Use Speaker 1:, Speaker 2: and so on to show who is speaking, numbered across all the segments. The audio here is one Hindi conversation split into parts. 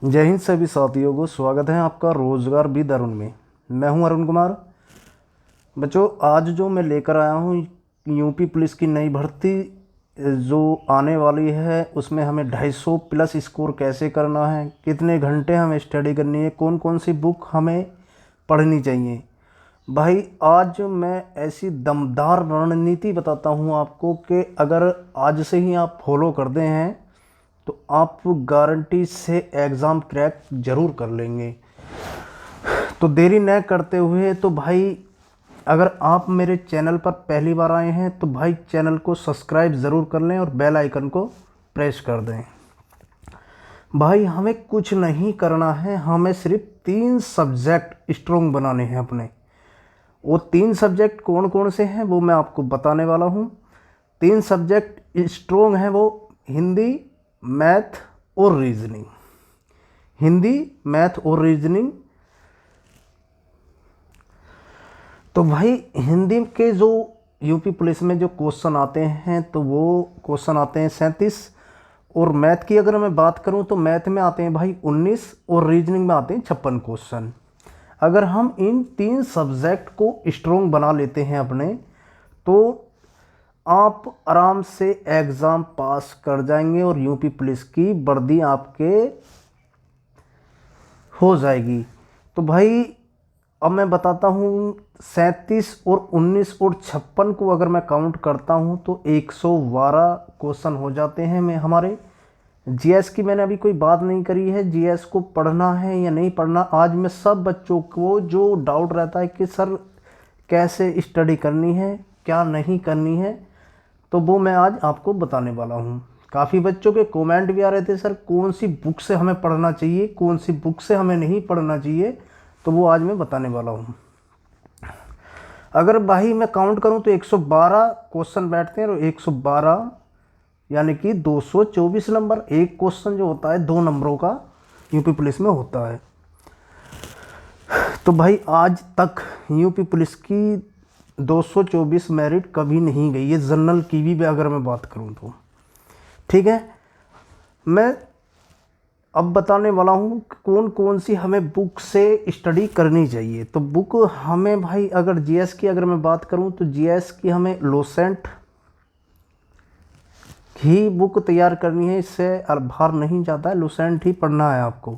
Speaker 1: जय हिंद सभी साथियों को स्वागत है आपका रोजगार विद अरुण में। मैं हूं अरुण कुमार। बच्चों, आज जो मैं लेकर आया हूं यूपी पुलिस की नई भर्ती जो आने वाली है, उसमें हमें 250 प्लस स्कोर कैसे करना है, कितने घंटे हमें स्टडी करनी है, कौन कौन सी बुक हमें पढ़नी चाहिए। भाई, आज मैं ऐसी दमदार रणनीति बताता हूं आपको कि अगर आज से ही आप फॉलो कर दे हैं तो आप गारंटी से एग्ज़ाम क्रैक ज़रूर कर लेंगे। तो देरी न करते हुए तो भाई, अगर आप मेरे चैनल पर पहली बार आए हैं तो भाई चैनल को सब्सक्राइब ज़रूर कर लें और बेल आइकन को प्रेस कर दें। भाई, हमें कुछ नहीं करना है, हमें सिर्फ 3 सब्जेक्ट स्ट्रॉन्ग बनाने हैं अपने। वो 3 सब्जेक्ट कौन कौन से हैं वो मैं आपको बताने वाला हूँ। 3 सब्जेक्ट स्ट्रॉन्ग हैं वो हिंदी, मैथ और रीजनिंग। हिंदी, मैथ और रीजनिंग। तो भाई, हिंदी के जो यूपी पुलिस में जो क्वेश्चन आते हैं तो वो क्वेश्चन आते हैं 37। और मैथ की अगर मैं बात करूं तो मैथ में आते हैं भाई 19 और रीजनिंग में आते हैं 56 क्वेश्चन। अगर हम इन 3 सब्जेक्ट को स्ट्रॉन्ग बना लेते हैं अपने, तो आप आराम से एग्ज़ाम पास कर जाएंगे और यूपी पुलिस की वर्दी आपके हो जाएगी। तो भाई, अब मैं बताता हूँ 37 और 19 और 56 को अगर मैं काउंट करता हूँ तो 112 क्वेश्चन हो जाते हैं। मैं हमारे जीएस की मैंने अभी कोई बात नहीं करी है, जीएस को पढ़ना है या नहीं पढ़ना। आज मैं सब बच्चों को जो डाउट रहता है कि सर कैसे स्टडी करनी है, क्या नहीं करनी है, तो वो मैं आज आपको बताने वाला हूँ। काफ़ी बच्चों के कमेंट भी आ रहे थे, सर कौन सी बुक से हमें पढ़ना चाहिए, कौन सी बुक से हमें नहीं पढ़ना चाहिए, तो वो आज मैं बताने वाला हूँ। अगर भाई मैं काउंट करूँ तो 112 क्वेश्चन बैठते हैं और 112 यानी कि 224 नंबर। एक क्वेश्चन जो होता है 2 नंबरों का यूपी पुलिस में होता है। तो भाई, आज तक यूपी पुलिस की 224 मेरिट कभी नहीं गई है, जनरल की भी अगर मैं बात करूं तो। ठीक है, मैं अब बताने वाला हूं कि कौन कौन सी हमें बुक से स्टडी करनी चाहिए। तो बुक हमें भाई, अगर जीएस की अगर मैं बात करूं तो जीएस की हमें लोसेंट ही बुक तैयार करनी है, इससे भार नहीं जाता है, लोसेंट ही पढ़ना है आपको।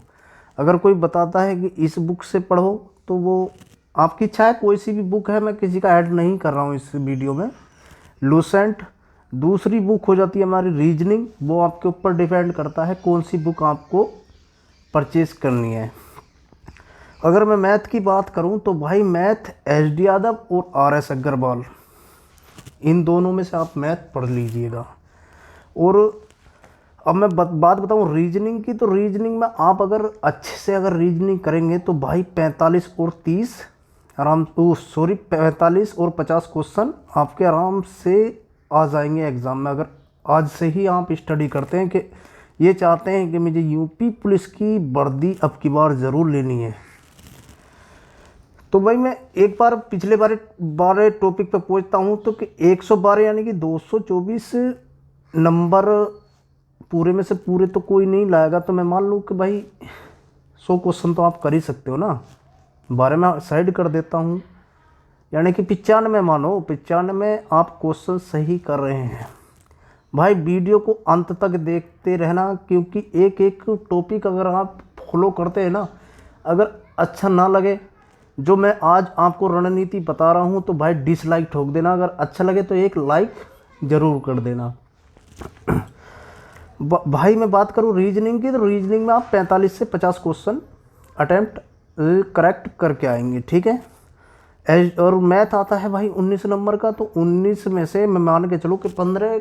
Speaker 1: अगर कोई बताता है कि इस बुक से पढ़ो तो वो आपकी इच्छा है, कोई सी भी बुक है, मैं किसी का ऐड नहीं कर रहा हूँ इस वीडियो में। लूसेंट दूसरी बुक हो जाती है हमारी रीजनिंग, वो आपके ऊपर डिपेंड करता है कौन सी बुक आपको परचेज करनी है। अगर मैं मैथ की बात करूं तो भाई मैथ एच डी यादव और आर एस अग्रवाल, इन दोनों में से आप मैथ पढ़ लीजिएगा। और अब मैं बात बताऊं रीजनिंग की, तो रीजनिंग में आप अगर अच्छे से अगर रीजनिंग करेंगे तो भाई 45 और 30 आराम, 45 और 50 क्वेश्चन आपके आराम से आ जाएंगे एग्ज़ाम में। अगर आज से ही आप स्टडी करते हैं कि ये चाहते हैं कि मुझे यूपी पुलिस की वर्दी अब की बार ज़रूर लेनी है, तो भाई मैं एक बार पिछले बारे टॉपिक पे पहुंचता हूं। तो कि 112 यानी कि 224 नंबर पूरे में से पूरे तो कोई नहीं लाएगा, तो मैं मान लूँ कि भाई 100 क्वेश्चन तो आप कर ही सकते हो ना। 12 में साइड कर देता हूँ, यानी कि 95 मानो, 95 आप क्वेश्चन सही कर रहे हैं। भाई, वीडियो को अंत तक देखते रहना, क्योंकि एक एक टॉपिक अगर आप फॉलो करते हैं ना, अगर अच्छा ना लगे जो मैं आज आपको रणनीति बता रहा हूँ तो भाई डिसलाइक ठोक देना, अगर अच्छा लगे तो एक लाइक ज़रूर कर देना। भाई, मैं बात करूँ रीजनिंग की, तो रीजनिंग में आप 45 से 50 क्वेश्चन अटैम्प्ट करेक्ट करके आएंगे। ठीक है, और मैथ आता है भाई 19 नंबर का, तो 19 में से मैं मान के चलूँ कि 15,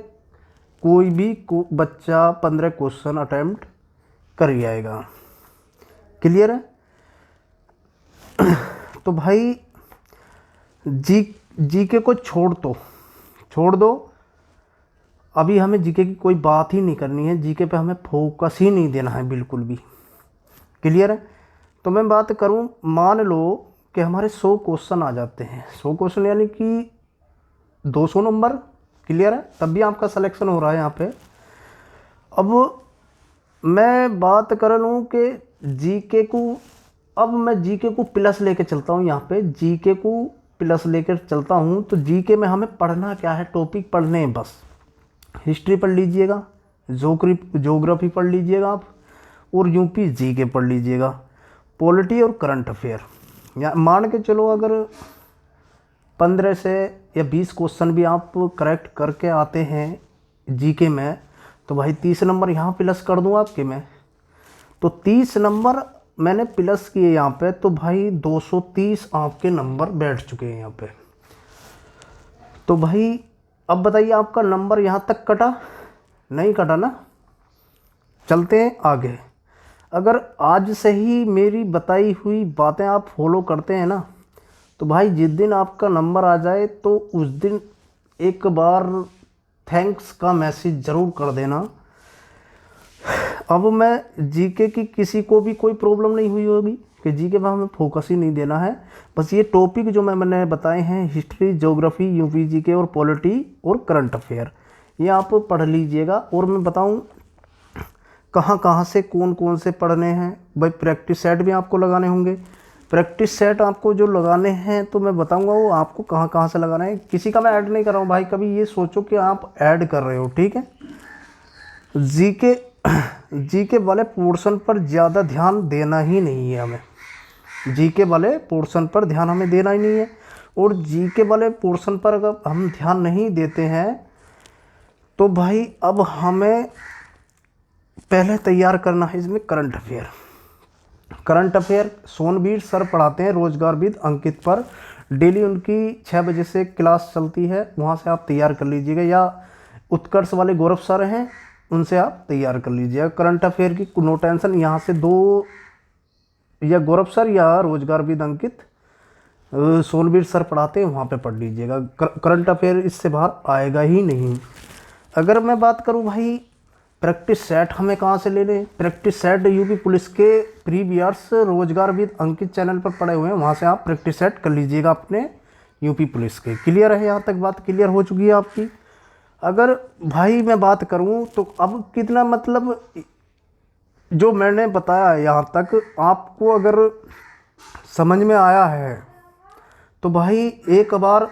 Speaker 1: कोई भी बच्चा 15 क्वेश्चन अटैम्प्ट कर ही आएगा। क्लियर है? तो भाई जीके को छोड़ दो, अभी हमें जीके की कोई बात ही नहीं करनी है, जीके पे हमें फोकस ही नहीं देना है बिल्कुल भी। क्लियर है? तो मैं बात करूं, मान लो कि हमारे 100 क्वेश्चन आ जाते हैं, 100 क्वेश्चन यानी कि 200 नंबर। क्लियर है? तब भी आपका सिलेक्शन हो रहा है यहाँ पे। अब मैं बात कर लूँ कि जीके को, अब मैं जीके को प्लस लेके चलता हूँ। यहाँ पे जीके को प्लस लेकर चलता हूँ। तो जीके में हमें पढ़ना क्या है, टॉपिक पढ़ने हैं बस। हिस्ट्री पढ़ लीजिएगा, ज्योग्राफी पढ़ लीजिएगा आप, और यूपी जीके पढ़ लीजिएगा, पॉलिटी और करंट अफेयर। या मान के चलो अगर 15 से या 20 क्वेश्चन भी आप करेक्ट करके आते हैं जीके में, तो भाई 30 नंबर यहाँ प्लस कर दूँ आपके मैं। तो 30 नंबर मैंने प्लस किए यहाँ पे, तो भाई 230 आपके नंबर बैठ चुके हैं यहाँ पे। तो भाई अब बताइए, आपका नंबर यहाँ तक कटा? नहीं कटा ना। चलते हैं आगे। अगर आज से ही मेरी बताई हुई बातें आप फॉलो करते हैं ना, तो भाई जिस दिन आपका नंबर आ जाए तो उस दिन एक बार थैंक्स का मैसेज ज़रूर कर देना। अब मैं जीके की किसी को भी कोई प्रॉब्लम नहीं हुई होगी कि जीके पर हमें फोकस ही नहीं देना है। बस ये टॉपिक जो मैंने बताए हैं, हिस्ट्री, ज्योग्राफी, यूपी जीके और पॉलिटी और करंट अफेयर, ये आप पढ़ लीजिएगा। और मैं बताऊं कहाँ कहाँ से कौन कौन से पढ़ने हैं। भाई प्रैक्टिस सेट भी आपको लगाने होंगे। प्रैक्टिस सेट आपको जो लगाने हैं तो मैं बताऊंगा वो आपको कहाँ कहाँ से लगाना है। किसी का मैं ऐड नहीं कर रहा हूँ भाई, कभी ये सोचो कि आप ऐड कर रहे हो, ठीक है। जीके वाले पोर्शन पर ज़्यादा ध्यान देना ही नहीं है हमें। जीके वाले पोर्शन पर ध्यान हमें देना ही नहीं है। और जीके वाले पोर्शन पर अगर हम ध्यान नहीं देते हैं तो भाई अब हमें पहले तैयार करना है इसमें current affair. Current affair Sonbir sir पढ़ाते हैं रोजगारविद अंकित पर। डेली उनकी 6 बजे से क्लास चलती है, वहाँ से आप तैयार कर लीजिएगा। या उत्कर्ष वाले गौरव सर हैं, उनसे आप तैयार कर लीजिएगा। करंट अफेयर की नो टेंशन, यहाँ से 2 या गौरव सर या रोजगारविद अंकित सोनबीर सर पढ़ाते हैं, वहाँ पे पढ़ लीजिएगा। करंट अफेयर इससे बाहर आएगा ही नहीं। अगर मैं बात करूँ भाई प्रैक्टिस सेट हमें कहाँ से ले लें, प्रैक्टिस सेट यूपी पुलिस के प्रीवियर्स रोजगारविद अंकित चैनल पर पड़े हुए हैं, वहाँ से आप प्रैक्टिस सेट कर लीजिएगा अपने यूपी पुलिस के। क्लियर है? यहाँ तक बात क्लियर हो चुकी है आपकी। अगर भाई मैं बात करूं तो अब कितना, मतलब जो मैंने बताया यहाँ तक आपको अगर समझ में आया है तो भाई एक बार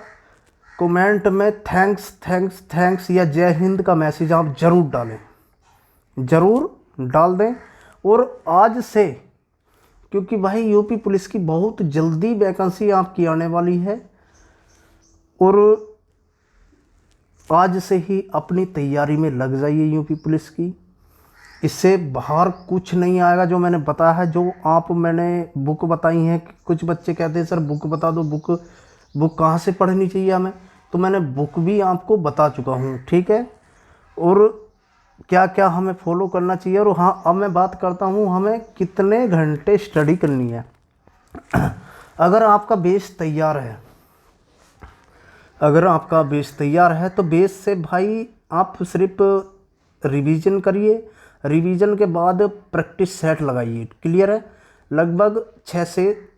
Speaker 1: कमेंट में थैंक्स थैंक्स थैंक्स या जय हिंद का मैसेज आप ज़रूर डालें, ज़रूर डाल दें। और आज से, क्योंकि भाई यूपी पुलिस की बहुत जल्दी वैकेंसी आपकी आने वाली है, और आज से ही अपनी तैयारी में लग जाइए यूपी पुलिस की। इससे बाहर कुछ नहीं आएगा। जो मैंने बताया है, जो आप मैंने बुक बताई हैं, कुछ बच्चे कहते हैं सर बुक बता दो, बुक कहाँ से पढ़नी चाहिए हमें, तो मैंने बुक भी आपको बता चुका हूँ, ठीक है। और क्या क्या हमें फॉलो करना चाहिए। और हाँ, अब मैं बात करता हूँ हमें कितने घंटे स्टडी करनी है। अगर आपका बेस तैयार है, अगर आपका बेस तैयार है तो बेस से भाई आप सिर्फ रिवीजन करिए। रिवीजन के बाद प्रैक्टिस सेट लगाइए। क्लियर है? लगभग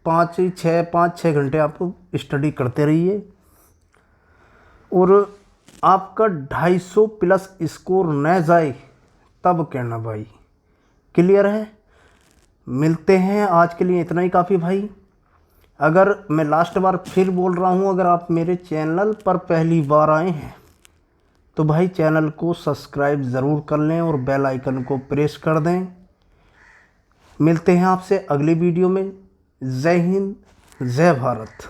Speaker 1: 5-6 घंटे आप स्टडी करते रहिए और आपका 250 प्लस स्कोर न जाए तब कहना भाई। क्लियर है? मिलते हैं, आज के लिए इतना ही काफ़ी भाई। अगर मैं लास्ट बार फिर बोल रहा हूँ, अगर आप मेरे चैनल पर पहली बार आए हैं तो भाई चैनल को सब्सक्राइब ज़रूर कर लें और बेल आइकन को प्रेस कर दें। मिलते हैं आपसे अगली वीडियो में। जय हिंद, जय भारत।